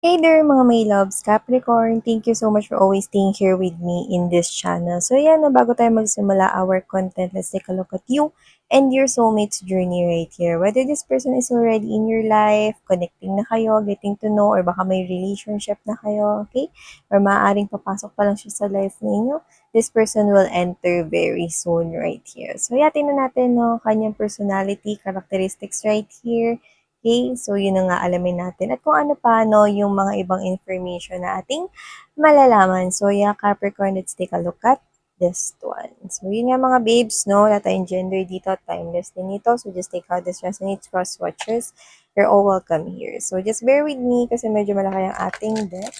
Hey there mga my loves, Capricorn. Thank you so much for always staying here with me in this channel. So yan, no, bago tayo magsimula our content, let's take a look at you and your soulmate's journey right here. Whether this person is already in your life, connecting na kayo, getting to know, or baka may relationship na kayo, okay? Or maaaring papasok pa lang siya sa life ninyo, this person will enter very soon right here. So yeah, tingnan natin no, kanyang personality, characteristics right here. Okay, so yun na nga alamin natin at kung ano pa no, yung mga ibang information na ating malalaman. So yeah, Capricorn, let's take a look at this one. So yun nga mga babes, no, wala tayong gender dito, timeless din ito. So just take how this resonates, cross watchers. You're all welcome here. So just bear with me kasi medyo malaki ang ating deck.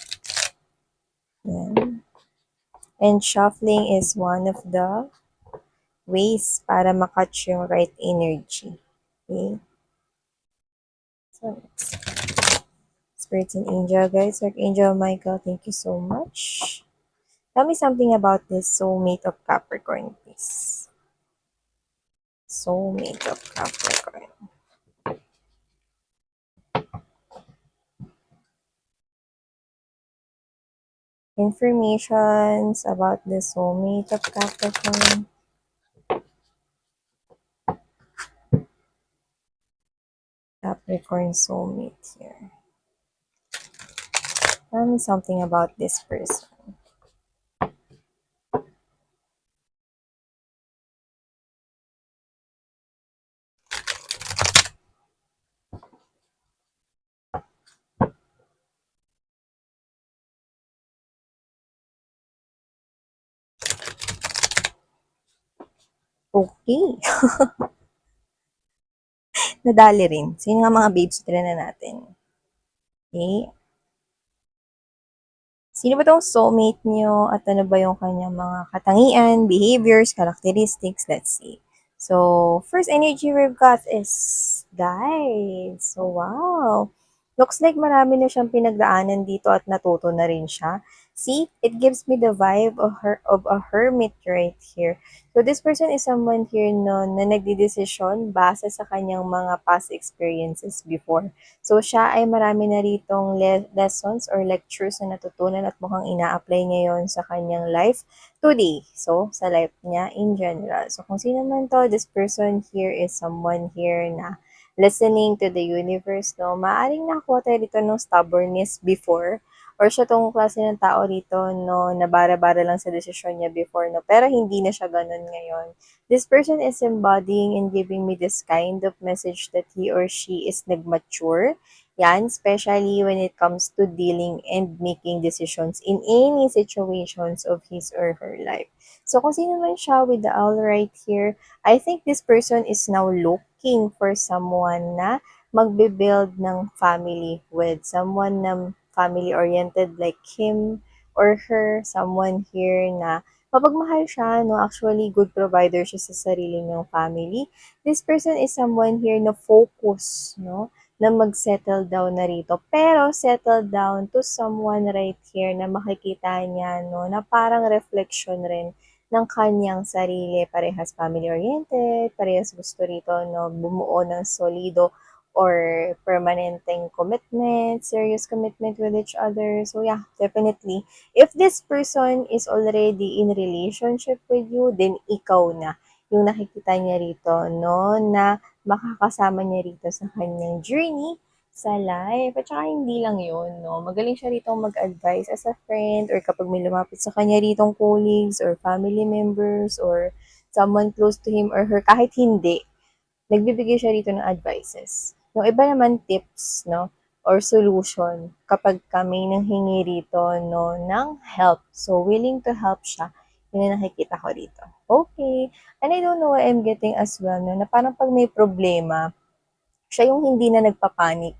Yan. And shuffling is one of the ways para makatch yung right energy. Okay. So Spirits and Angel, guys. Archangel Michael, thank you so much. Tell me something about this soulmate of Capricorn, please. Soulmate of Capricorn. Informations about the soulmate of Capricorn. Capricorn soulmate here. Tell me something about this person. Okay. Nadali rin. Sino nga mga babes na natin? Okay. Sino ba tong soulmate nyo at ano ba yung kanyang mga katangian, behaviors, characteristics, let's see. So, first energy we've got is guys. So, wow. Looks like marami na siyang pinagdaanan dito at natuto na rin siya. See, it gives me the vibe of a hermit right here. So, this person is someone here no, na nagdidesisyon base sa kanyang mga past experiences before. So, siya ay marami na ritong lessons or lectures na natutunan at mukhang ina-apply niya yon sa kanyang life today. So, sa life niya in general. So, kung sino man to, this person here is someone here na listening to the universe, no? Maaring nakakuha tayo dito ng stubbornness before or siya tong klase ng tao dito, no, na bara-bara lang sa desisyon niya before, no? Pero hindi na siya ganun ngayon. This person is embodying and giving me this kind of message that he or she is nagmature. Yan, especially when it comes to dealing and making decisions in any situations of his or her life. So, kung sino man siya with the owl right here, I think this person is now looking for someone na magbe-build ng family with someone na family-oriented like him or her, someone here na mapagmahal siya, no? Actually, good provider siya sa sarili niyang family. This person is someone here na focus, no? Na mag-settle down na rito. Pero settle down to someone right here na makikita niya, no? Na parang reflection rin ng kanyang sarili. Parehas family-oriented, parehas gusto rito, no? Bumuo ng solido or permanenteng commitment, serious commitment with each other. So yeah, definitely. If this person is already in relationship with you, then ikaw na yung nakikita niya rito, no, na makakasama niya rito sa kanyang journey sa life. At saka hindi lang yun, no. Magaling siya rito mag-advise as a friend or kapag may lumapit sa kanya ritong colleagues or family members or someone close to him or her, kahit hindi, nagbibigay siya rito ng advices. Yung iba naman tips, no, or solution kapag kami nang hingi rito, no, ng help. So, willing to help siya. Yun ang nakikita ko dito. Okay. And I don't know what I'm getting as well, no, na parang pag may problema, siya yung hindi na nagpapanik.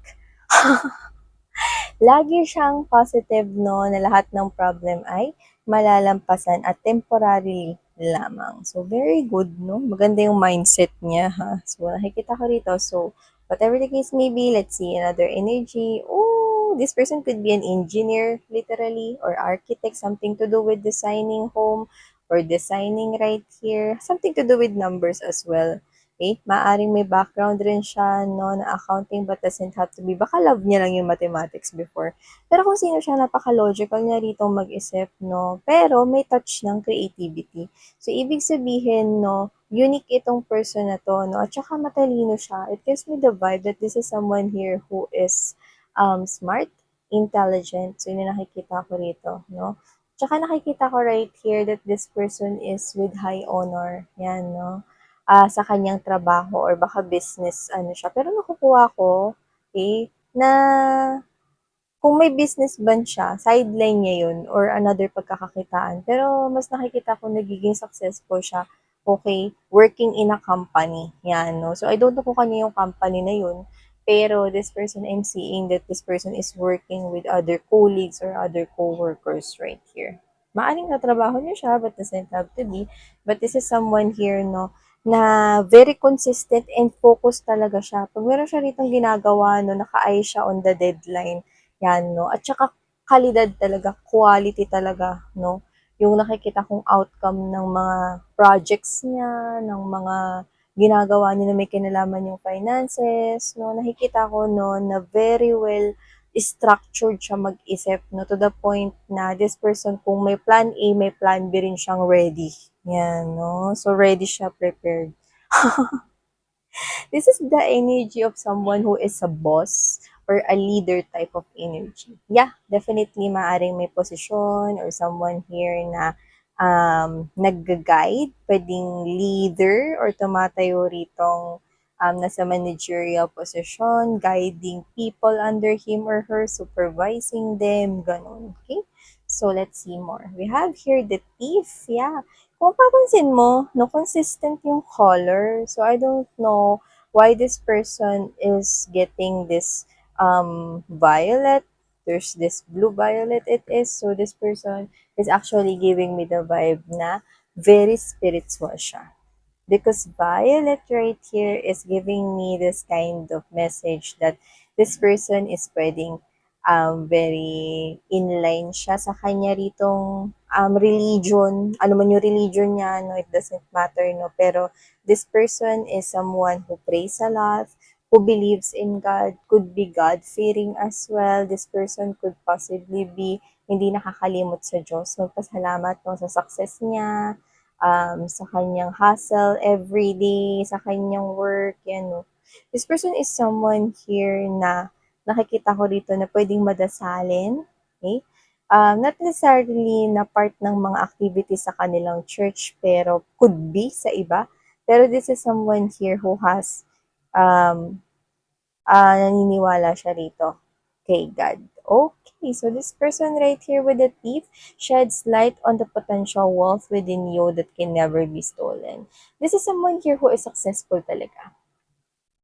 Lagi siyang positive, no, na lahat ng problem ay malalampasan at temporarily lamang. So, very good, no? Maganda yung mindset niya, ha? So, nakikita ko rito. So, whatever the case may be, let's see another energy. Oh, this person could be an engineer, literally, or architect, something to do with designing home or designing right here. Something to do with numbers as well. Okay? Maaring may background rin siya, no, na accounting but doesn't have to be. Baka love niya lang yung mathematics before. Pero kung sino siya, napaka-logical niya rito mag-isip, no? Pero may touch ng creativity. So, ibig sabihin, no, unique itong person na to, no? At saka matalino siya. It gives me the vibe that this is someone here who is smart, intelligent. So, yun yung nakikita ko rito, no? Tsaka nakikita ko right here that this person is with high honor. Yan, no? Sa kanyang trabaho or baka business ano siya. Pero nakukuha ko, okay, na kung may business ban siya, sideline niya yun or another pagkakakitaan. Pero mas nakikita ko nagiging successful siya, okay, working in a company. Yan, no? So, I don't know kung kanya yung company na yun. Pero this person, I'm seeing that this person is working with other colleagues or other co-workers right here. Maaring katrabaho niya siya, but doesn't have to be. But this is someone here, no, na very consistent and focused talaga siya. Pag meron siya ritong ginagawa, no, naka-eye siya on the deadline. Yan, no? At saka kalidad talaga, quality talaga, no? Yung nakikita kong outcome ng mga projects niya, ng mga ginagawa niya na may kinalaman yung finances, no? Nakikita ko, no, na very well structured siya mag-isip, no? To the point na this person, kung may plan A, may plan B rin siyang ready. Yan, no? So, ready siya, prepared. This is the energy of someone who is a boss or a leader type of energy. Yeah, definitely maaring may posisyon or someone here na nag-guide, pwedeng leader or tumatayo ritong nasa managerial position, guiding people under him or her, supervising them, ganun. Okay? So, let's see more. We have here the thief. Yeah. Kung papansin mo, no, consistent yung color. So, I don't know why this person is getting this violet. There's this blue violet it is. So this person is actually giving me the vibe na very spiritual siya. Because violet right here is giving me this kind of message that this person is pwedeng very inline siya sa kanya ritong religion. Ano man yung religion niya, no, it doesn't matter, no. Pero this person is someone who prays a lot, who believes in God, could be God-fearing as well. This person could possibly be hindi nakakalimot sa Diyos. Magpasalamat, no, sa success niya, sa kanyang hustle every day, sa kanyang work, yan, no. This person is someone here na nakikita ko dito na pwedeng madasalin, okay? Not necessarily na part ng mga activities sa kanilang church, pero could be sa iba. Pero this is someone here who has um, naniniwala siya rito kay God. Okay, so this person right here with the thief sheds light on the potential wealth within you that can never be stolen. This is someone here who is successful talaga.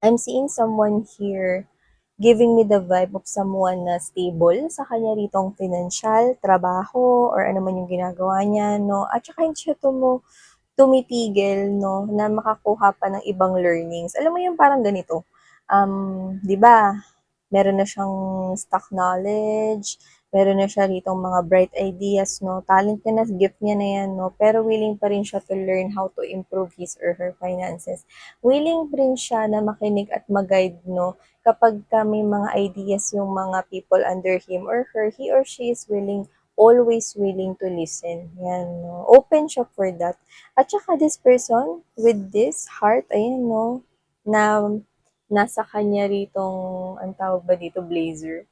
I'm seeing someone here giving me the vibe of someone na stable sa kanya ritong financial, trabaho, or ano man yung ginagawa niya, no? At saka hindi siya tumitigil, no, na makakuha pa ng ibang learnings. Alam mo yung parang ganito, 'di ba, meron na siyang stock knowledge, meron na siya ditong mga bright ideas, no, talent niya na, gift niya na yan, no, pero willing pa rin siya to learn how to improve his or her finances. Willing rin siya na makinig at mag-guide, no, kapag may mga ideas yung mga people under him or her, he or she is always willing to listen. Yan, no. Open siya for that. At saka this person, with this heart, ayan, no, na nasa kanya ritong, ang tawag ba dito, blazer.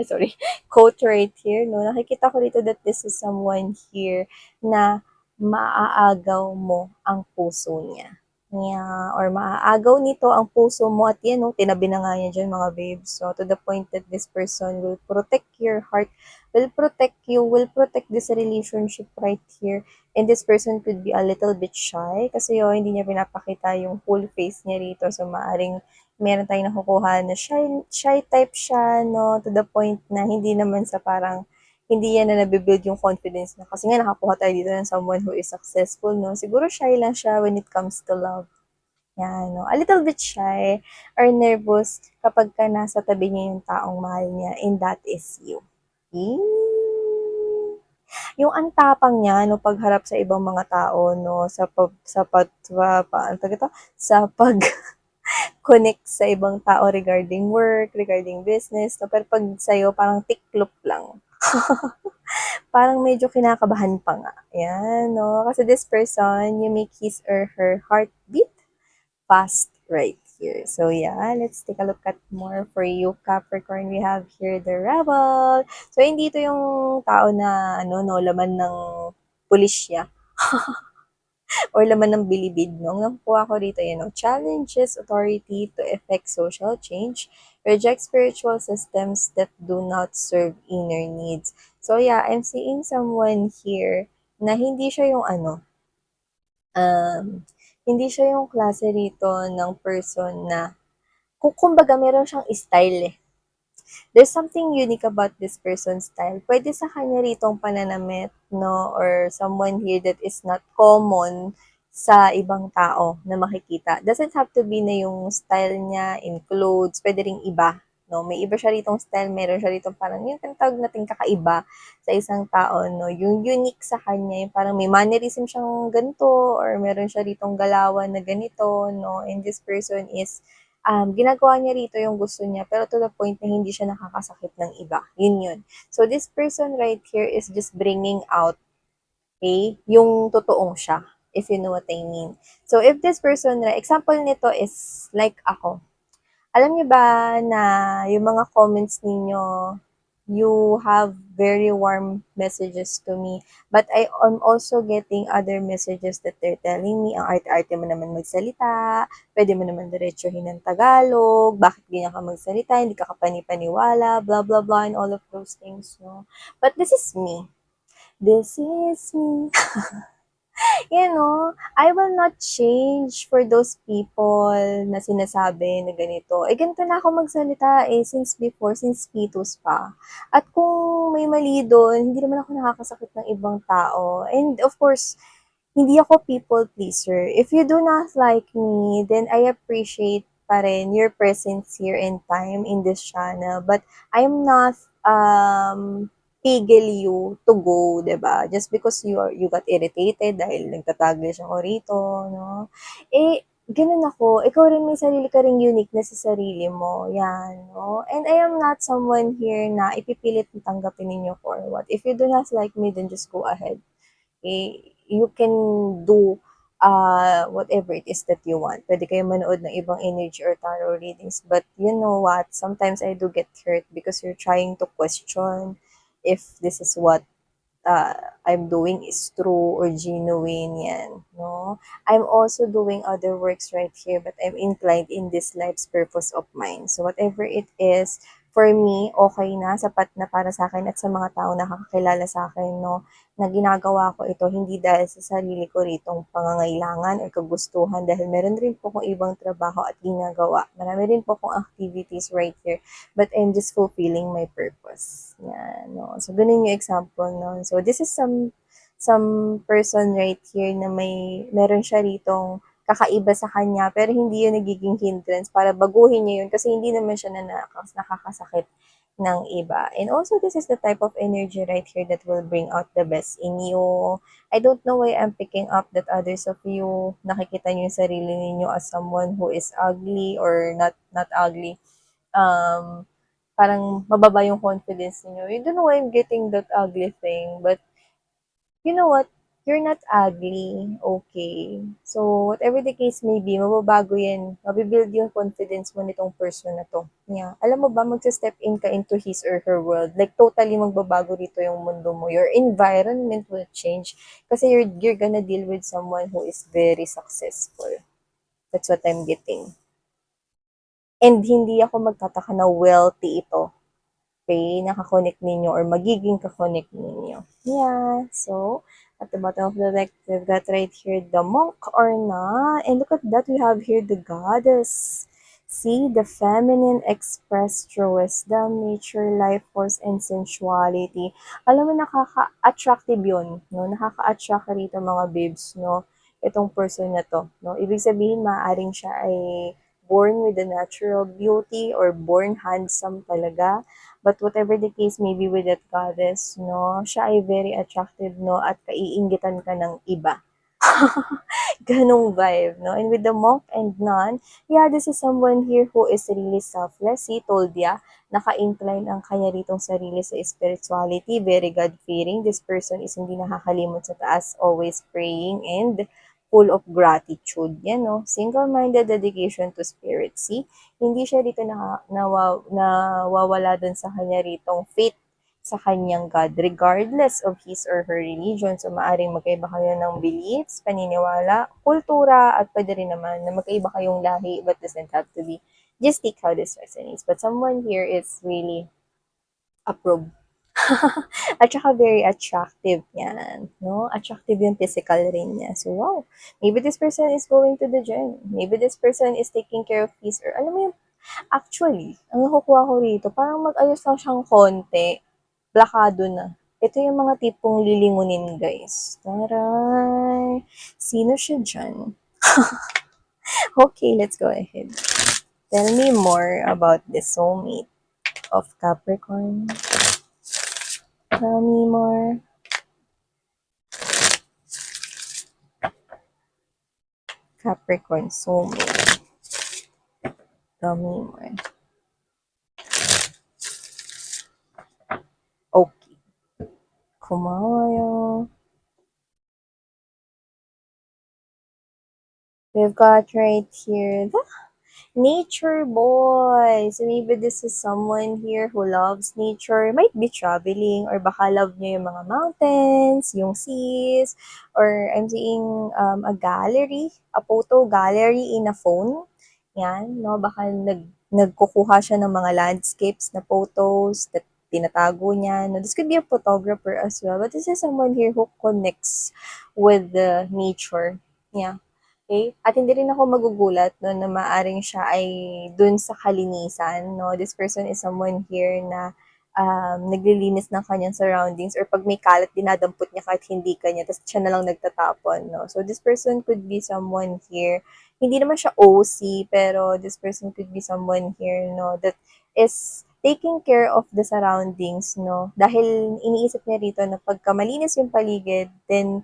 Sorry, coat right here, no? Nakikita ko dito that this is someone here na maaagaw mo ang puso niya. Yeah, or maaagaw nito ang puso mo at yan, no, tinabi na nga niya dyan mga babes. So, to the point that this person will protect your heart, will protect you, will protect this relationship right here. And this person could be a little bit shy kasi hindi niya pinapakita yung full face niya rito. So, maaring meron tayong nakukuha na shy type siya, no, to the point na hindi naman sa parang hindi yan na nabibuild yung confidence na. Kasi nga nakakuha tayo dito ng someone who is successful, no. Siguro shy lang siya when it comes to love. Yan, no. A little bit shy or nervous kapag ka nasa tabi niya yung taong mahal niya, and that is you. Yung ang tapang niya 'no, pagharap sa ibang mga tao 'no, ano tawag dito, sa pag-connect sa ibang tao regarding work, regarding business 'no, pero 'pag sa'yo parang tiklop lang. Parang medyo kinakabahan pa nga, 'yan 'no. Kasi this person, you make his or her heartbeat fast right here. So yeah, let's take a look at more for you, Capricorn. We have here the Rebel. So hindi ito yung tao na ano no, laman ng pulisya or laman ng bilibid, no? Ang nakukuha ko dito, challenges authority to effect social change, reject spiritual systems that do not serve inner needs. So yeah, I'm seeing someone here na hindi siya yung hindi siya yung klase rito ng person na, kumbaga meron siyang style eh. There's something unique about this person's style. Pwede sa kanya ritong pananamit, no? Or someone here that is not common sa ibang tao na makikita. Doesn't have to be na yung style niya in clothes. Pwede ring iba. No? May iba siya ritong style. Meron siya ritong parang yung tawag natin kakaiba sa isang tao. No? Yung unique sa kanya. Yung parang may mannerism siyang ganito or meron siya ritong galawan na ganito. No? And this person is ginagawa niya rito yung gusto niya, pero to the point na hindi siya nakakasakit ng iba. Yun yun. So, this person right here is just bringing out, okay, yung totoong siya, if you know what I mean. So, if this person, example nito is like ako. Alam niyo ba na yung mga comments ninyo, you have very warm messages to me. But I am also getting other messages that they're telling me, ang arte-arte mo naman magsalita, pwede mo naman diretsuhin ng Tagalog, bakit ganyan ka magsalita, hindi ka kapani-paniwala, blah, blah, blah, and all of those things, no? But this is me. This is me. I will not change for those people na sinasabi na ganito. Ganito na ako magsalita since before, since fetus pa. At kung may mali doon, hindi naman ako nakakasakit ng ibang tao. And of course, hindi ako people pleaser. If you do not like me, then I appreciate pa rin your presence here and time in this channel. But I'm not pigil you to go, 'di ba? Just because you got irritated dahil nagtataglish ako rito, no? Ganun ako. Ikaw rin may sarili ka ring uniqueness sa sarili mo. Yan, no? And I am not someone here na ipipilit na tanggapin ninyo for what. If you do not like me, then just go ahead. You can do whatever it is that you want. Pwede kayo manood ng ibang energy or tarot readings. But you know what? Sometimes I do get hurt because you're trying to question if this is what uh, I'm doing is true or genuine yan, no? I'm also doing other works right here, but I'm inclined in this life's purpose of mine. So whatever it is, for me, okay na, sapat na para sa akin at sa mga tao na nakakakilala sa akin, no, na ginagawa ko ito hindi dahil sa sarili ko ritong pangangailangan o kagustuhan dahil meron rin po akong ibang trabaho at ginagawa. Marami rin po akong activities right here, but I'm just fulfilling my purpose. Yan, no. So, ganun yung example, no. So, this is some person right here na meron siya ritong kakaiba sa kanya, pero hindi yun nagiging hindrance para baguhin niya yun kasi hindi naman siya nakakasakit ng iba. And also, this is the type of energy right here that will bring out the best in you. I don't know why I'm picking up that others of you, nakikita niyo yung sarili niyo as someone who is ugly or not ugly. Parang mababa yung confidence niyo. You don't know why I'm getting that ugly thing, but you know what? You're not ugly, okay? So, whatever the case may be, mababago yan. Mabibuild yung confidence mo nitong person na to. Yeah. Alam mo ba, magsa-step in ka into his or her world. Like, totally magbabago dito yung mundo mo. Your environment will change. Kasi you're gonna deal with someone who is very successful. That's what I'm getting. And hindi ako magtataka na wealthy ito. Okay, nakakonect ninyo or magiging kakonect ninyo. Yeah, so at the bottom of the deck, we've got right here the monk or na. And look at that, we have here the goddess. See, the feminine expressed through wisdom, nature, life force, and sensuality. Alam mo, nakaka-attractive yun, no? Nakaka-attract rito mga babes, no? Itong person na to, no? Ibig sabihin, maaaring siya ay born with a natural beauty or born handsome talaga. But whatever the case may be with that goddess, no, siya ay very attractive, no, at kaiinggitan ka ng iba. Ganong vibe, no? And with the monk and nun, yeah, this is someone here who is really selfless. He told ya, naka-incline ang kanya ritong sarili sa spirituality, very God-fearing. This person is hindi nakakalimot sa taas, always praying and full of gratitude. Yan, no? Single-minded dedication to spirit. See, hindi siya dito nawawala dun sa kanya ritong faith sa kanyang God, regardless of his or her religion. So, maaring magkaiba kayo ng beliefs, paniniwala, kultura, at pwede rin naman na magkaiba kayong lahi, but doesn't have to be. Just take how this resonates. But someone here is really approved. At saka very attractive yan, no? Attractive yung physical rin niya. So, wow. Maybe this person is going to the gym. Maybe this person is taking care of his, or alam mo yung, actually, ang nakukuha ko rito, parang mag-ayos lang siyang konti, plakado na. Ito yung mga tipong lilingunin, guys. Taray! Sino siya dyan? Okay, let's go ahead. Tell me more about the soulmate of Capricorn. Tell me more. Capricorn soulmate. Tell me more. Okay. Kumayo. We've got right here the nature boy. So maybe this is someone here who loves nature. Might be traveling or baka love niyo yung mga mountains, yung seas, or I'm seeing a gallery, a photo gallery in a phone. Yan, no? Baka nagkukuha siya ng mga landscapes na photos that tinatago niya. No? This could be a photographer as well. But this is someone here who connects with the nature. Yeah. Okay? At hindi rin ako magugulat no, na maaring siya ay dun sa kalinisan. No? This person is someone here na naglilinis ng kanyang surroundings, or pag may kalat, dinadampot niya kahit hindi kanya, tapos siya na lang nagtatapon. No? So this person could be someone here, hindi naman siya OC, pero this person could be someone here no, that is taking care of the surroundings. No? Dahil iniisip niya rito na pagka malinis yung paligid, then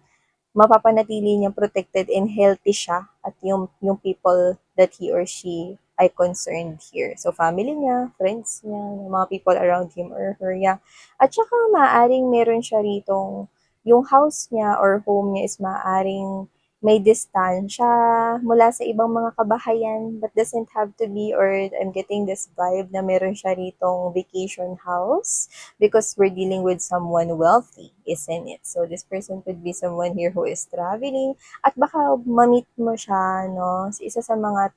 mapapanatili niyang protected and healthy siya at yung people that he or she ay concerned here. So, family niya, friends niya, mga people around him or her, yeah. At saka, maaring meron siya ritong, yung house niya or home niya is maaring may distansya mula sa ibang mga kabahayan, but doesn't have to be, or I'm getting this vibe na meron siya ritong vacation house because we're dealing with someone wealthy, isn't it? So this person could be someone here who is traveling at baka ma-meet mo siya no sa isa sa mga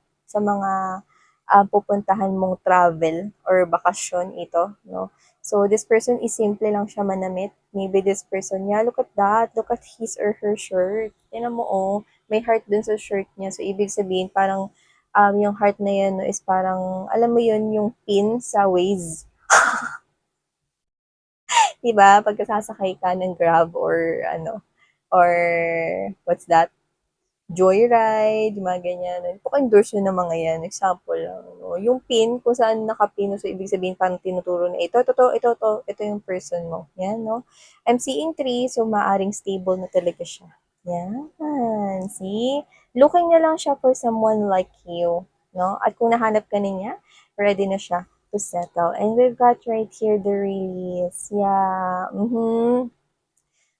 pupuntahan mong travel or bakasyon ito, no? So this person is simple lang siya manamit. Maybe this person, yeah, look at that. Look at his or her shirt. Tingnan mo, oh, may heart dun sa shirt niya. So ibig sabihin parang yung heart na yun no, is parang, alam mo yun, yung pin sa Waze. 'Di ba, pagka sasakay ka ng Grab or ano, or what's that, Joyride, yung mga ganyan. Nagpa-endorse yun ng mga yan, example lang, no? Yung pin, kung saan nakapin, so ibig sabihin parang tinuturo na ito yung person mo. Yan, no? I'm seeing 3, so maaring stable na talaga siya. Yan, see? Looking na lang siya for someone like you, no? At kung nahanap ka niya, ready na siya to settle. And we've got right here the release. Yeah.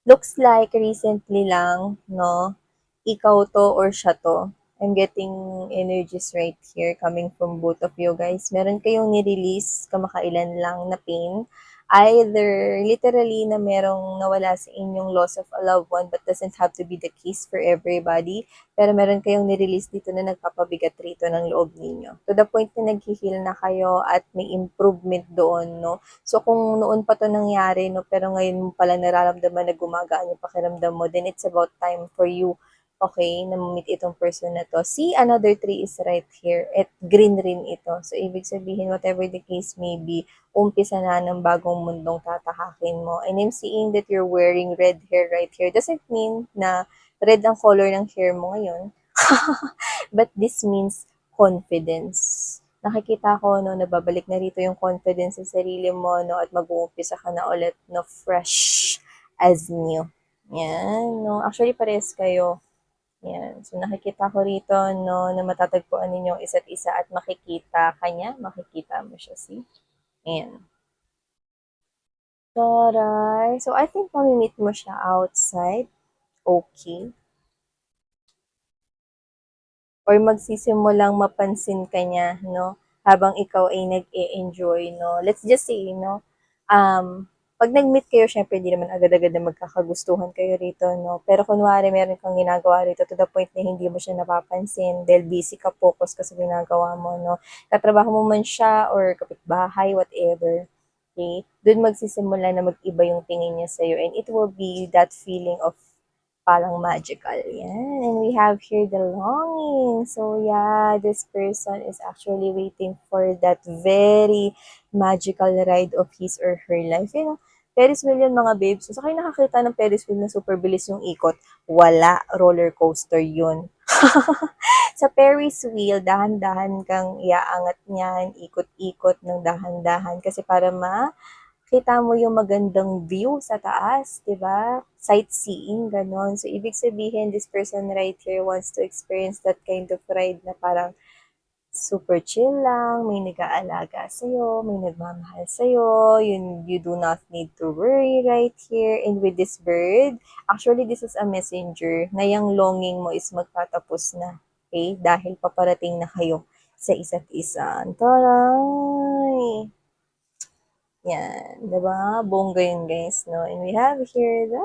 Looks like recently lang, no? Ikaw to or siya to. I'm getting energies right here coming from both of you guys. Meron kayong nirelease kamakailan lang na pain. Either literally na merong nawala sa inyong loss of a loved one, but doesn't have to be the case for everybody. Pero meron kayong nirelease dito na nagpapabigat rito ng loob ninyo. To the point na nag-heal na kayo at may improvement doon, no? So, kung noon pa to nangyari, no, pero ngayon mo pala nararamdaman na gumagaan yung pakiramdam mo, then it's about time for you, okay, na meet itong person na to. See, another tree is right here. At green rin ito. So, ibig sabihin, whatever the case may be, umpisa na ng bagong mundong tatahakin mo. And I'm seeing that you're wearing red hair right here. Doesn't mean na red ang color ng hair mo ngayon. But this means confidence. nakikita ko, no, nababalik na rito yung confidence sa sarili mo, no, at mag-uumpisa ka na ulit, no, fresh as new. Yan, no. Actually, pares kayo. Yan. So, nakikita ko rito, no, na matatagpuan ninyo isa't isa at makikita kanya, makikita mo siya, see? Ayan. Taray. So, I think mamimit mo siya outside. Okay. Or magsisimulang mapansin ka niya, no? Habang ikaw ay nag-e-enjoy, no? Let's just say, no? Pag nag-meet kayo, syempre, di naman agad-agad na magkakagustuhan kayo rito, no? Pero kunwari, meron kang ginagawa rito to the point na hindi mo siya napapansin dahil busy ka, focus ka sa ginagawa mo, no? Katrabaho mo man siya or kapitbahay, whatever. Okay? Doon magsisimula na mag-iba yung tingin niya sa'yo and it will be that feeling of parang magical. Yan. And we have here the longing. So yeah, this person is actually waiting for that very magical ride of his or her life. You know, Ferris wheel yun mga babes. So, kayo nakakita ng Ferris wheel na super bilis yung ikot. Wala. Roller coaster yun. Sa Ferris wheel, dahan-dahan kang iaangat niyan, ikot-ikot ng dahan-dahan kasi para kita mo yung magandang view sa taas, di ba? Sightseeing, ganon. So, ibig sabihin, this person right here wants to experience that kind of ride na parang super chill lang, may nag-aalaga sa'yo, may nagmamahal sa'yo, you do not need to worry right here. And with this bird, actually, this is a messenger na yung longing mo is magtatapos na. Okay? Dahil paparating na kayo sa isa't isa. Taray! Yan, 'di ba? Bongga yun, guys, no? And we have here the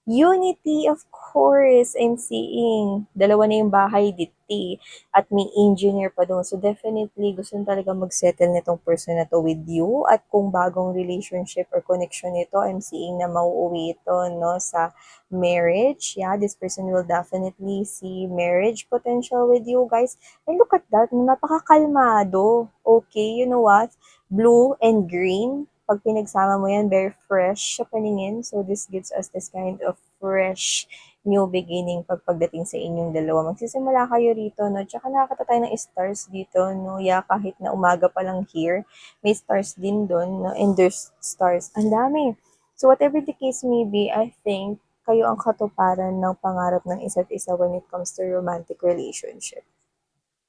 unity, of course, I'm seeing. Dalawa na yung bahay diti at may engineer pa doon. So definitely gusto nyo talaga mag-settle nitong person na to with you at kung bagong relationship or connection nito, I'm seeing na mauuwi ito, no, sa marriage. Yeah, this person will definitely see marriage potential with you guys. And look at that, napakakalmado. Okay, you know what? Blue and green, pag pinagsama mo yan, very fresh sa paningin. So, this gives us this kind of fresh new beginning pagdating sa inyong dalawa. Magsisimula kayo rito, no? Tsaka nakakata tayo ng stars dito, no? Yeah, kahit na umaga pa lang here, may stars din doon, no? And there's stars. Ang dami. So, whatever the case may be, I think, kayo ang katuparan ng pangarap ng isa't isa when it comes to romantic relationship.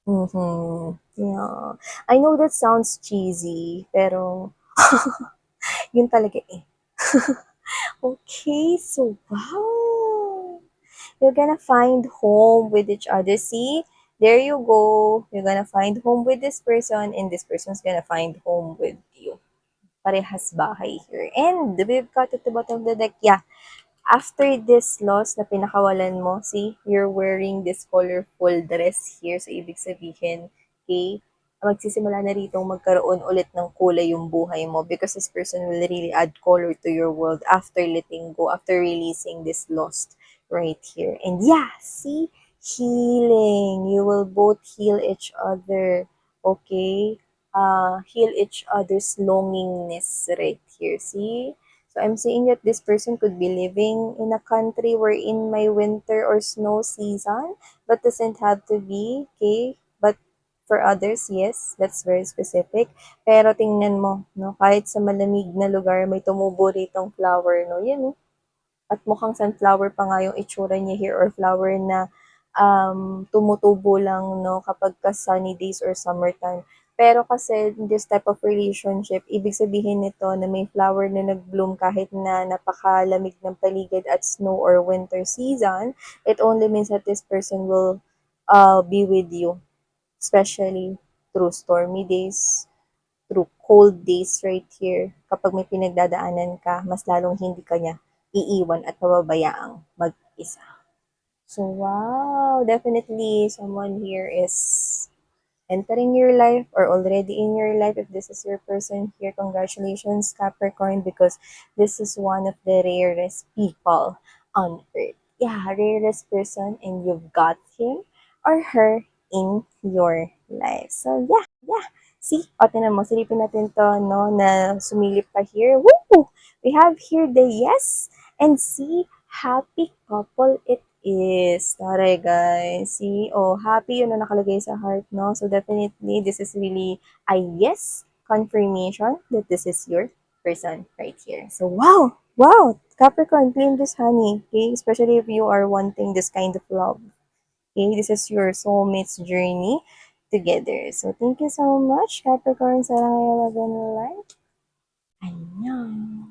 Mm-hmm. Yeah. I know that sounds cheesy, pero yun talaga eh. Okay, so wow. You're gonna find home with each other. See, there you go. You're gonna find home with this person, and this person's gonna find home with you. Parehas bahay here. And we've got at the bottom of the deck. Yeah, after this loss na pinakawalan mo, see, you're wearing this colorful dress here. So, ibig sabihin, okay, magsisimula na rito magkaroon ulit ng kulay yung buhay mo because this person will really add color to your world after letting go, after releasing this lost right here. And yeah, see, healing. You will both heal each other, okay? Heal each other's longingness right here, see? So I'm saying that this person could be living in a country wherein may winter or snow season, but doesn't have to be, okay? But for others, yes, that's very specific. Pero tingnan mo, no, kahit sa malamig na lugar, may tumubo ritong flower, no, yan, no? At mukhang sunflower pa nga yung itsura niya here or flower na tumutubo lang, no, kapag ka sunny days or summertime. Pero kasi this type of relationship, ibig sabihin nito na may flower na nag-bloom kahit na napakalamig ng paligid at snow or winter season, it only means that this person will be with you, especially through stormy days, through cold days right here. Kapag may pinagdadaanan ka, mas lalong hindi ka niya iiwan at pababayaang mag-isa. So, wow, definitely someone here is entering your life or already in your life. If this is your person here, congratulations, Capricorn, because this is one of the rarest people on earth. Yeah, rarest person, and you've got him or her in your life. So, yeah. See, o tinan mo, silipin natin to, no, na sumilip pa here. Woo! We have here the yes, and see, happy couple it is taray, guys. See? Oh, happy yun na nakalagay sa heart, no? So, definitely, this is really a yes confirmation that this is your person right here. So, wow! Wow! Capricorn, claim this, honey. Okay? Especially if you are wanting this kind of love. Okay? This is your soulmate's journey together. So, thank you so much, Capricorn. Sarang love and light. 안녕.